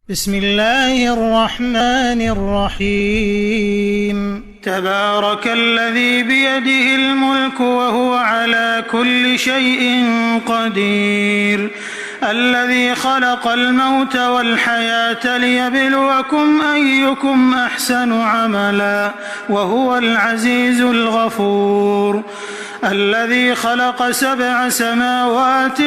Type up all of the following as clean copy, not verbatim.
بسم الله الرحمن الرحيم تبارك الذي بيده الملك وهو على كل شيء قدير الذي خلق الموت والحياة ليبلوكم أيكم أحسن عملا وهو العزيز الغفور الذي خلق 7 سماوات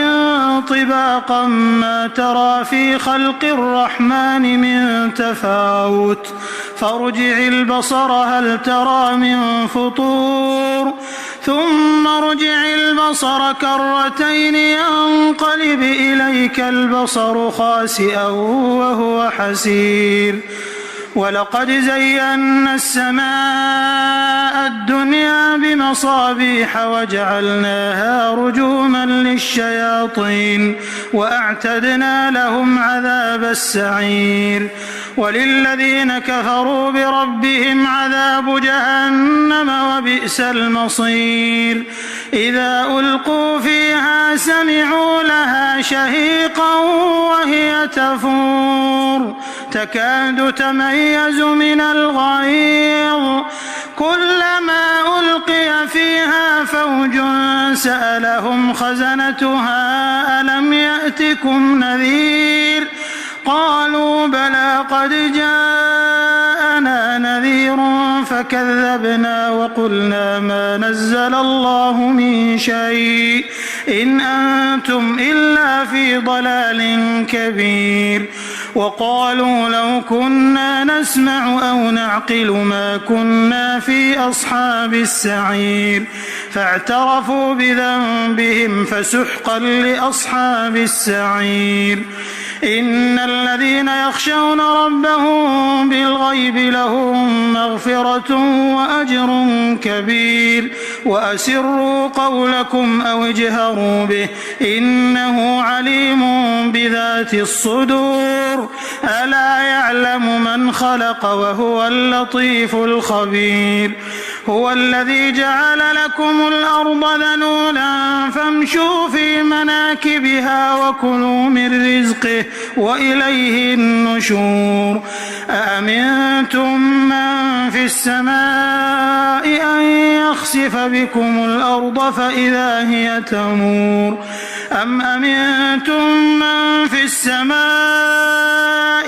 طباقا ما ترى في خلق الرحمن من تفاوت فارجع البصر هل ترى من فطور ثم ارجع البصر كرتين ينقلب إليك البصر خاسئا وهو حسير ولقد زينا السماء الدنيا بمصابيح وجعلناها رجوما للشياطين وأعتدنا لهم عذاب السعير وللذين كفروا بربهم عذاب جهنم وبئس المصير إذا ألقوا فيها سمعوا لها شهيقا وهي تفور تكاد تميز من الغيظ كلما ألقي فيها فوج سألهم خزنتها ألم يأتكم نذير قالوا بلى قد جاءنا نذير فكذبنا وقلنا ما نزل الله من شيء إن أنتم إلا في ضلال كبير وقالوا لو كنا نسمع أو نعقل ما كنا في أصحاب السعير فاعترفوا بذنبهم فسحقا لأصحاب السعير إن الذين يخشون ربهم بالغيب لهم مغفرة وأجر كبير وأسروا قولكم أو اجهروا به إنه عليم بذات الصدور ألا يعلم من خلق وهو اللطيف الخبير هو الذي جعل لكم الأرض ذلولا فامشوا في مناكبها وكلوا من رزقه وإليه النشور أأمنتم من في السماء أن يخسف بكم الأرض فإذا هي تمور أم أمنتم من في السماء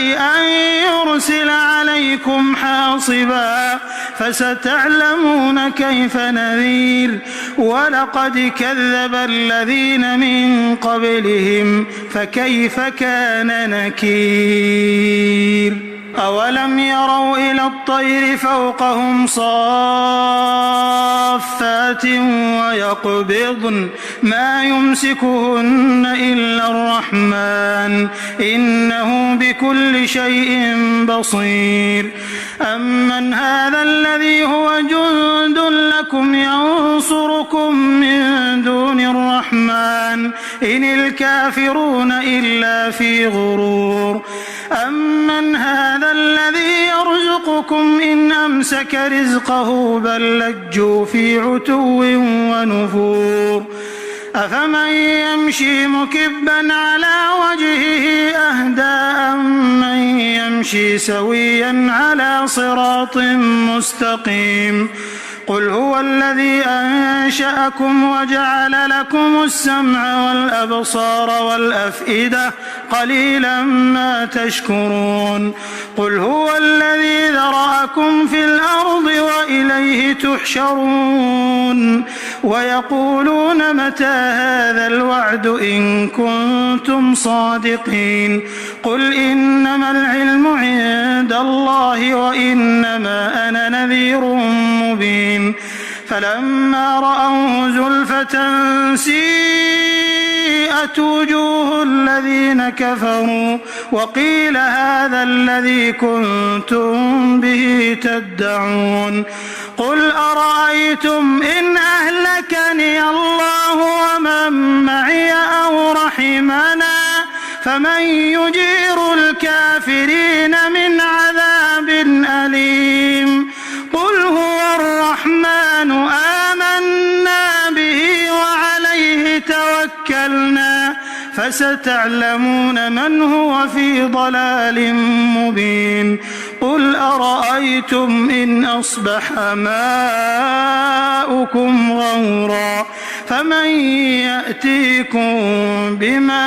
أن يرسل عليكم حاصبا فستعلمون كيف نذير ولقد كذب الذين من قبلهم فكيف كان نكير أولم يروا إلى الطير فوقهم صافات ويقبضن ما يمسكهن إلا الرحمن إنه بكل شيء بصير أمن هذا الذي هو جند لكم ينصركم من دون الرحمن إن الكافرون إلا في غرور أمن هذا الذي يرزقكم إن أمسك رزقه بل لجوا في عتو ونفور أفمن يمشي مكبا على وجهه أهدى أمن يمشي سويا على صراط مستقيم قل هو الذي أنشأكم وجعل لكم السمع والأبصار والأفئدة قليلا ما تشكرون قل هو الذي ذرأكم في الأرض وإليه تحشرون ويقولون متى هذا الوعد إن كنتم صادقين قل إنما العلم عند الله وإنما أنا نذير مبين فلما رأوه زلفة سيئت وجوه الذين كفروا وقيل هذا الذي كنتم به تدعون قل أرأيتم إن أهلكني الله ومن معي أو رحمنا فمن يجير الكافرين من عذاب أليم قل هو الرحمن آمنا به وعليه توكلنا فستعلمون من هو في ضلال مبين قل أرأيتم إن أصبح ماؤكم غورا فمن يأتيكم بماء